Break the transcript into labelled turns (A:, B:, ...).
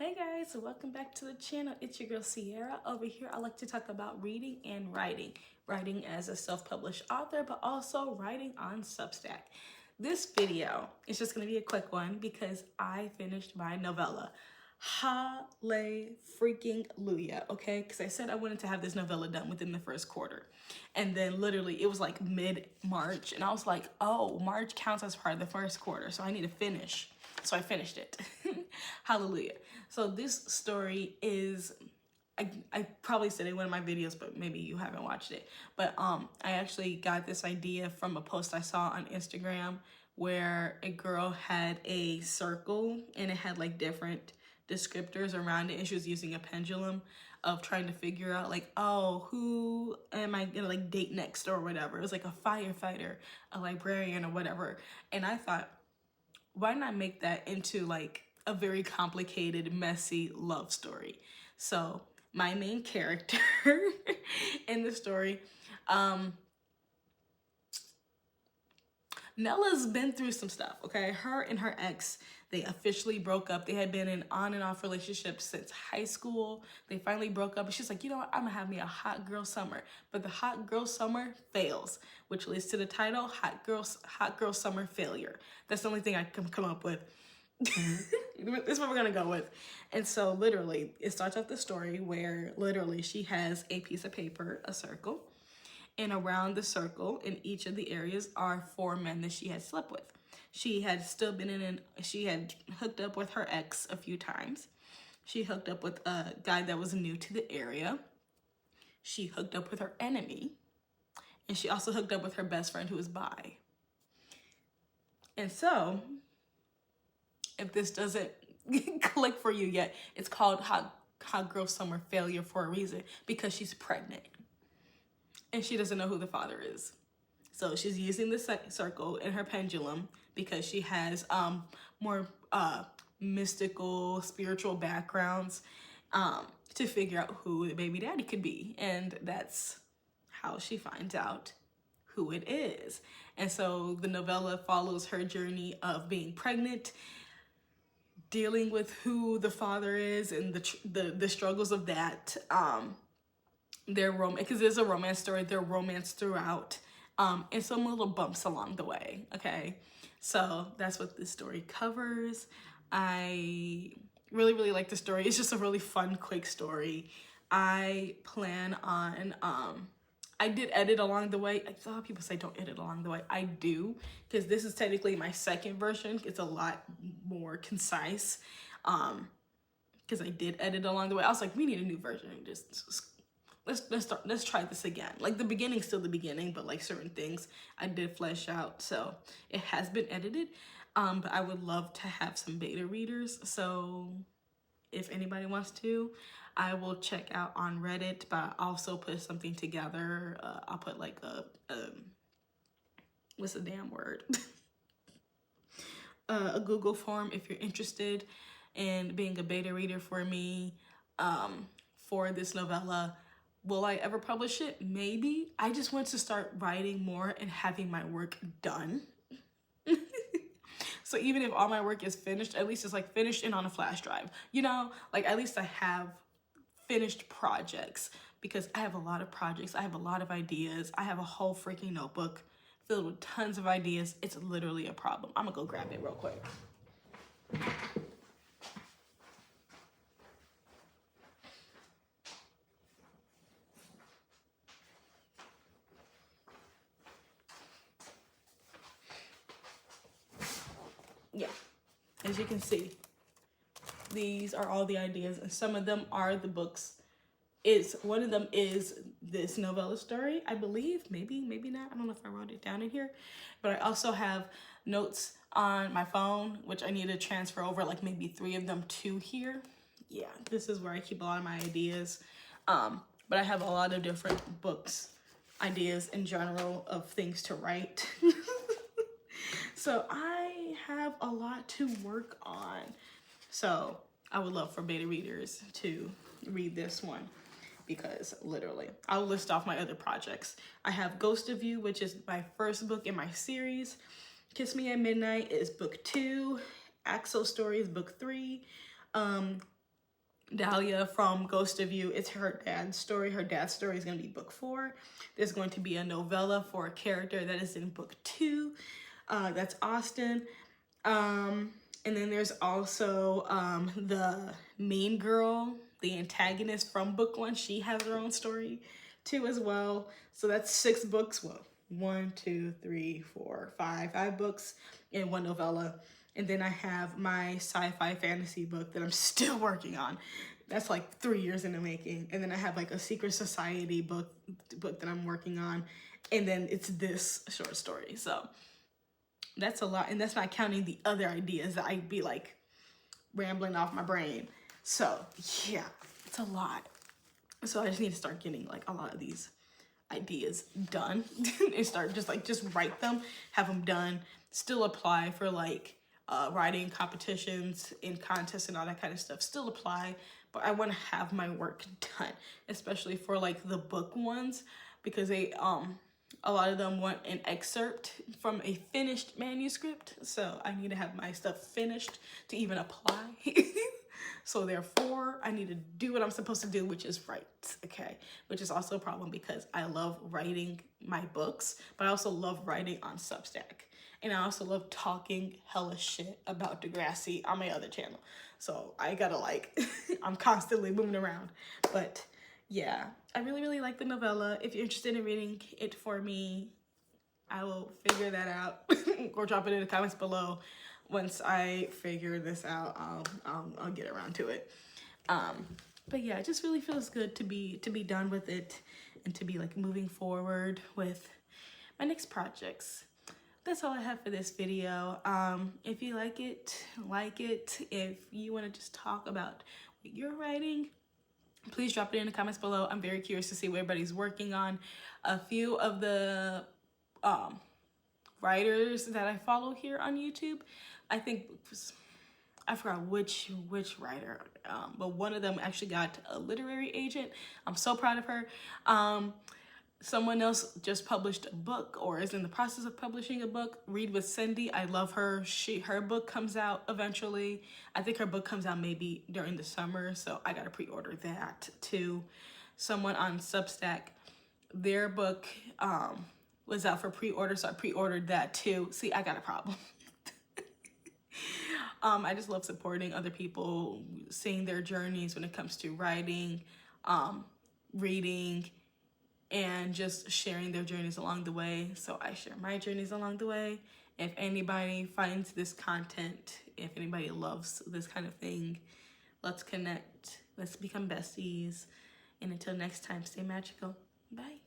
A: Hey guys, welcome back to the channel. It's your girl Cierra. Over here I like to talk about reading and writing. Writing as a self-published author, but also writing on Substack. This video is just going to be a quick one because I finished my novella. Hallelujah, okay? Because I said I wanted to have this novella done within the first quarter. And then literally it was like mid-March and I was like, oh, March counts as part of the first quarter, so I need to finish. So I finished it. Hallelujah. So this story is, I probably said it in one of my videos, but maybe you haven't watched it. But I actually got this idea from a post I saw on Instagram where a girl had a circle and it had like different descriptors around it, and she was using a pendulum of trying to figure out like, oh, who am I gonna like date next or whatever. It was like a firefighter, a librarian, or whatever. And I thought, why not make that into like a very complicated, messy love story? So my main character in the story, Nella's been through some stuff, okay? Her and her ex, they officially broke up. They had been in on and off relationships since high school. They finally broke up and she's like, you know what? I'm gonna have me a hot girl summer. But the hot girl summer fails, which leads to the title, Hot Girl Summer Failure. That's the only thing I can come up with. This is what we're gonna go with. And so literally, it starts off the story where literally she has a piece of paper, a circle, and around the circle in each of the areas are 4 men that she had slept with. She had still been she had hooked up with her ex a few times. She hooked up with a guy that was new to the area. She hooked up with her enemy. And she also hooked up with her best friend who was bi. And so, if this doesn't click for you yet, it's called Hot Girl Summer Failure for a reason, because she's pregnant. And she doesn't know who the father is. So she's using the circle and her pendulum because she has more mystical, spiritual backgrounds to figure out who the baby daddy could be. And that's how she finds out who it is. And so the novella follows her journey of being pregnant, dealing with who the father is and the struggles of that. Their romance, because it's a romance story, their romance throughout, and some little bumps along the way, okay? So that's what this story covers. I really like the story. It's just a really fun, quick story. I plan on, I did edit along the way. A lot of people say don't edit along the way. I do, because this is technically my second version. It's a lot more concise, because I did edit along the way. I was like, we need a new version. Let's try this again. Like the beginning's still the beginning, but like certain things I did flesh out. So it has been edited, but I would love to have some beta readers. So if anybody wants to, I will check out on Reddit, but I'll also put something together. I'll put like what's the damn word? A Google form if you're interested in being a beta reader for me, for this novella. Will I ever publish it? Maybe. I just want to start writing more and having my work done. So even if all my work is finished, at least it's like finished and on a flash drive. You know, like at least I have finished projects, because I have a lot of projects. I have a lot of ideas. I have a whole freaking notebook filled with tons of ideas. It's literally a problem. I'm gonna go grab it real quick. Yeah, as you can see, these are all the ideas, and some of them are the books. One of them is this novella story, I believe. Maybe not. I don't know if I wrote it down in here, but I also have notes on my phone, which I need to transfer over, like maybe 3 of them to here. Yeah, this is where I keep a lot of my ideas. But I have a lot of different books, ideas in general of things to write. So I have a lot to work on. So I would love for beta readers to read this one, because literally I'll list off my other projects. I have Ghost of You, which is my first book in my series. Kiss Me at Midnight is book 2. Axel Story is book 3. Dahlia from Ghost of You. It's her dad's story. Her dad's story is going to be book 4. There's going to be a novella for a character that is in book 2. That's Austin. And then there's also the main girl, the antagonist from book 1. She has her own story too as well. So that's 6 books. Well, 1, 2, 3, 4, 5 books and 1 novella. And then I have my sci-fi fantasy book that I'm still working on. That's like 3 years in the making. And then I have like a secret society book that I'm working on. And then it's this short story. So that's a lot. And that's not counting the other ideas that I'd be like rambling off my brain. So yeah, it's a lot. So I just need to start getting like a lot of these ideas done and start just write them, have them done, still apply for like writing competitions and contests and all that kind of stuff, still apply, but I want to have my work done, especially for like the book ones, because they a lot of them want an excerpt from a finished manuscript, so I need to have my stuff finished to even apply. So therefore, I need to do what I'm supposed to do, which is write, okay? Which is also a problem because I love writing my books, but I also love writing on Substack. And I also love talking hella shit about Degrassi on my other channel. So I gotta like, I'm constantly moving around. But yeah, I really, really like the novella. If you're interested in reading it for me, I will figure that out or drop it in the comments below. Once I figure this out, I'll get around to it. But yeah, it just really feels good to be done with it and to be like moving forward with my next projects. That's all I have for this video. If you like it, If you want to just talk about what you're writing, please drop it in the comments below. I'm very curious to see what everybody's working on. A few of the writers that I follow here on YouTube, I think, I forgot which writer, but one of them actually got a literary agent. I'm so proud of her. Someone else just published a book or is in the process of publishing a book. Read with Cindy. I love her. Her book comes out eventually. I think her book comes out maybe during the summer, so I gotta pre-order that too. Someone on Substack, their book was out for pre-order, so I pre-ordered that too. See, I got a problem. I just love supporting other people, seeing their journeys when it comes to writing, reading, and just sharing their journeys along the way. So I share my journeys along the way. If anybody finds this content, if anybody loves this kind of thing, let's connect. Let's become besties. And until next time, stay magical. Bye.